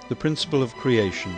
The principle of creation.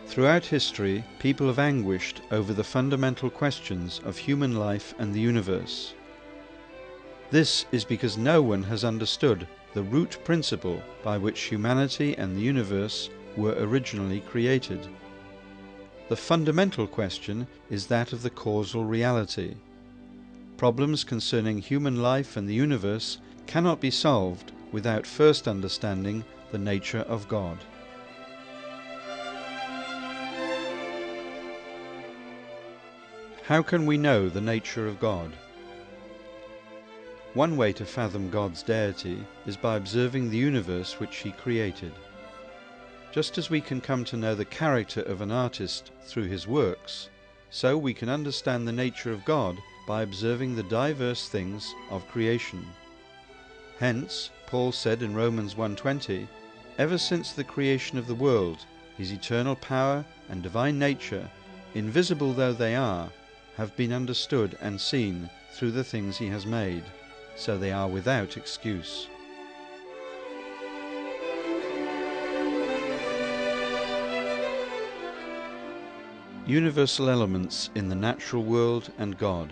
Throughout history, people have anguished over the fundamental questions of human life and the universe. This is because no one has understood the root principle by which humanity and the universe were originally created. The fundamental question is that of the causal reality. Problems concerning human life and the universe cannot be solved without first understanding the nature of God. How can we know the nature of God? One way to fathom God's deity is by observing the universe which He created. Just as we can come to know the character of an artist through his works, so we can understand the nature of God by observing the diverse things of creation. Hence, Paul said in Romans 1:20, "Ever since the creation of the world, His eternal power and divine nature, invisible though they are, have been understood and seen through the things He has made, so they are without excuse." Universal elements in the natural world and God.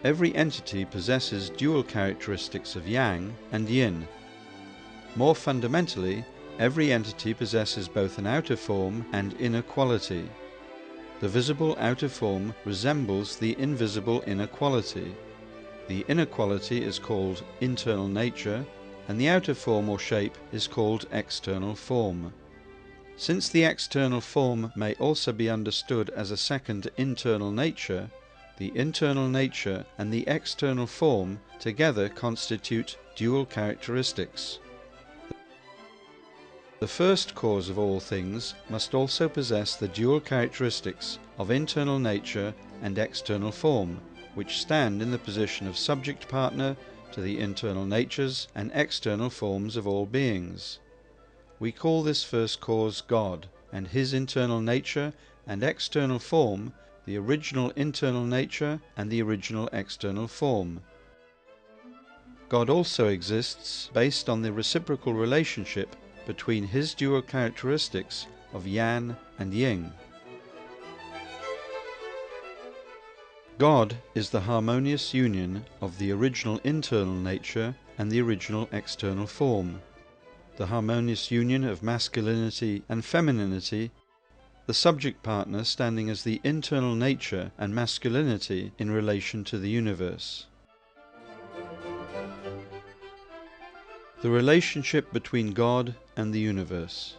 Every entity possesses dual characteristics of yang and yin. More fundamentally, every entity possesses both an outer form and inner quality. The visible outer form resembles the invisible inner quality. The inner quality is called internal nature, and the outer form or shape is called external form. Since the external form may also be understood as a second internal nature, the internal nature and the external form together constitute dual characteristics. The first cause of all things must also possess the dual characteristics of internal nature and external form, which stand in the position of subject partner to the internal natures and external forms of all beings. We call this first cause God, and His internal nature and external form the original internal nature and the original external form. God also exists based on the reciprocal relationship between His dual characteristics of yang and yin. God is the harmonious union of the original internal nature and the original external form, the harmonious union of masculinity and femininity, the subject partner standing as the internal nature and masculinity in relation to the universe. The relationship between God and the universe.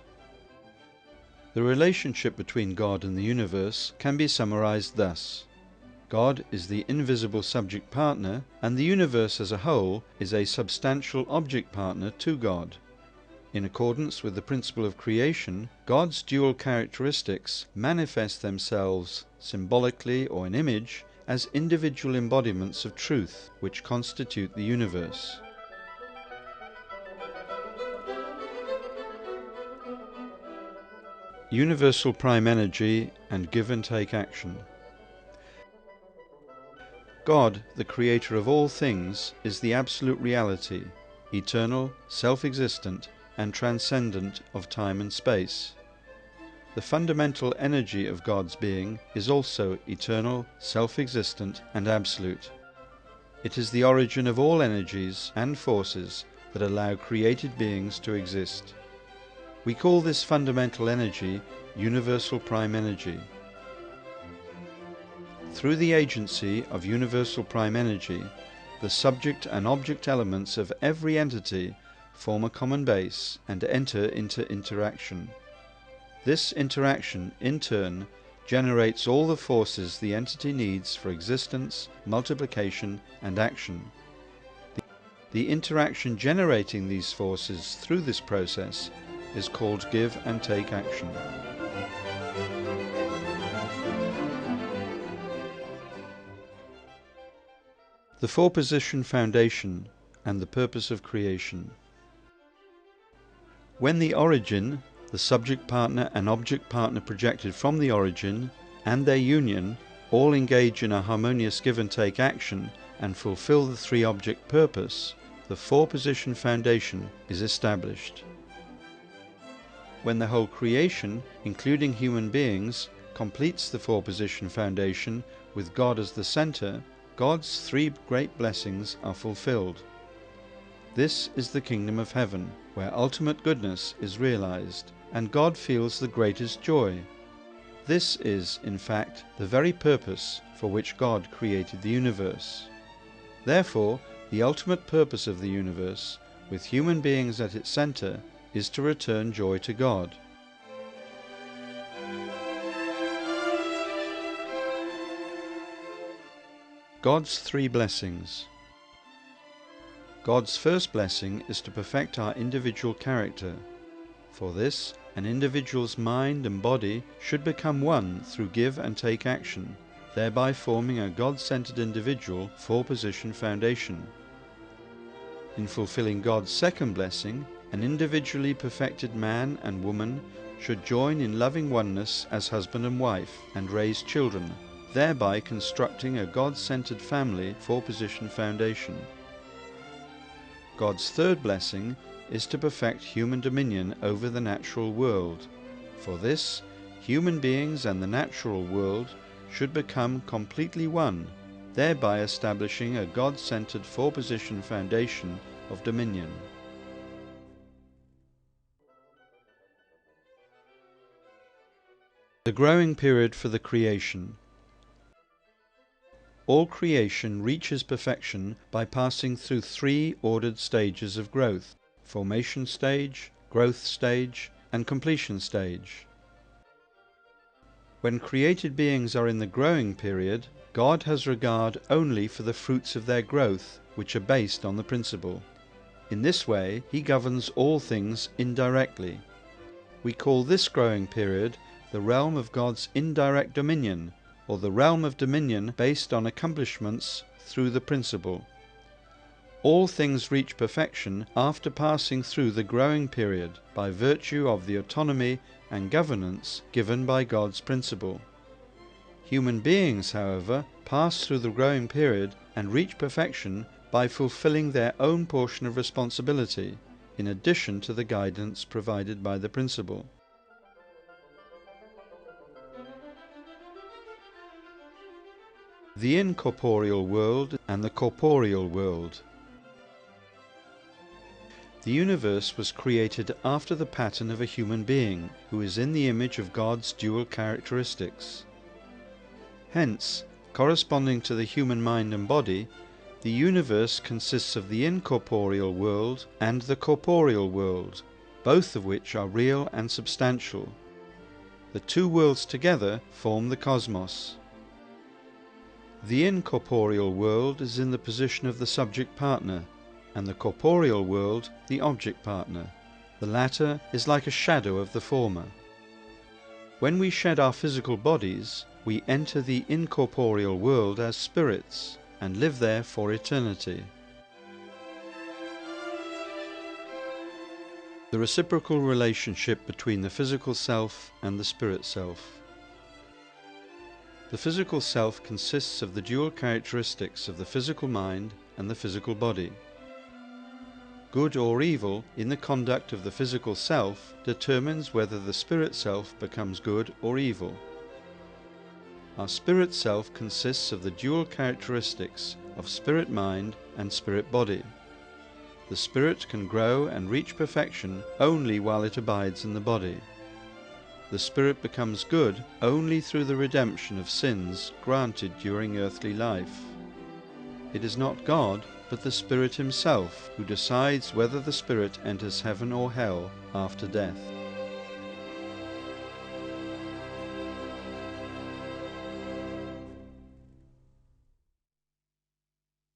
The relationship between God and the universe can be summarized thus. God is the invisible subject partner, and the universe as a whole is a substantial object partner to God. In accordance with the principle of creation, God's dual characteristics manifest themselves symbolically or in image as individual embodiments of truth which constitute the universe. Universal prime energy and give and take action. God, the creator of all things, is the absolute reality, eternal, self-existent, and transcendent of time and space. The fundamental energy of God's being is also eternal, self-existent, and absolute. It is the origin of all energies and forces that allow created beings to exist. We call this fundamental energy universal prime energy. Through the agency of universal prime energy, the subject and object elements of every entity form a common base and enter into interaction. This interaction, in turn, generates all the forces the entity needs for existence, multiplication, and action. The interaction generating these forces through this process is called give and take action. The four-position foundation and the purpose of creation. When the origin, the subject partner and object partner projected from the origin, and their union all engage in a harmonious give and take action and fulfill the three-object purpose, the four-position foundation is established. When the whole creation, including human beings, completes the four-position foundation with God as the center, God's three great blessings are fulfilled. This is the kingdom of heaven, where ultimate goodness is realized, and God feels the greatest joy. This is, in fact, the very purpose for which God created the universe. Therefore, the ultimate purpose of the universe, with human beings at its center, is to return joy to God. God's three blessings. God's first blessing is to perfect our individual character. For this, an individual's mind and body should become one through give and take action, thereby forming a God-centered individual four-position foundation. In fulfilling God's second blessing, an individually perfected man and woman should join in loving oneness as husband and wife and raise children, thereby constructing a God-centered family four-position foundation. God's third blessing is to perfect human dominion over the natural world. For this, human beings and the natural world should become completely one, thereby establishing a God-centered four-position foundation of dominion. The growing period for the creation. All creation reaches perfection by passing through three ordered stages of growth: formation stage, growth stage, and completion stage. When created beings are in the growing period, God has regard only for the fruits of their growth, which are based on the principle. In this way, He governs all things indirectly. We call this growing period the realm of God's indirect dominion, or the realm of dominion based on accomplishments through the principle. All things reach perfection after passing through the growing period by virtue of the autonomy and governance given by God's principle. Human beings, however, pass through the growing period and reach perfection by fulfilling their own portion of responsibility, in addition to the guidance provided by the principle. The incorporeal world and the corporeal world. The universe was created after the pattern of a human being, who is in the image of God's dual characteristics. Hence, corresponding to the human mind and body, the universe consists of the incorporeal world and the corporeal world, both of which are real and substantial. The two worlds together form the cosmos. The incorporeal world is in the position of the subject partner, and the corporeal world the object partner. The latter is like a shadow of the former. When we shed our physical bodies, we enter the incorporeal world as spirits, and live there for eternity. The reciprocal relationship between the physical self and the spirit self. The physical self consists of the dual characteristics of the physical mind and the physical body. Good or evil in the conduct of the physical self determines whether the spirit self becomes good or evil. Our spirit self consists of the dual characteristics of spirit mind and spirit body. The spirit can grow and reach perfection only while it abides in the body. The spirit becomes good only through the redemption of sins granted during earthly life. It is not God, but the Spirit Himself who decides whether the spirit enters heaven or hell after death.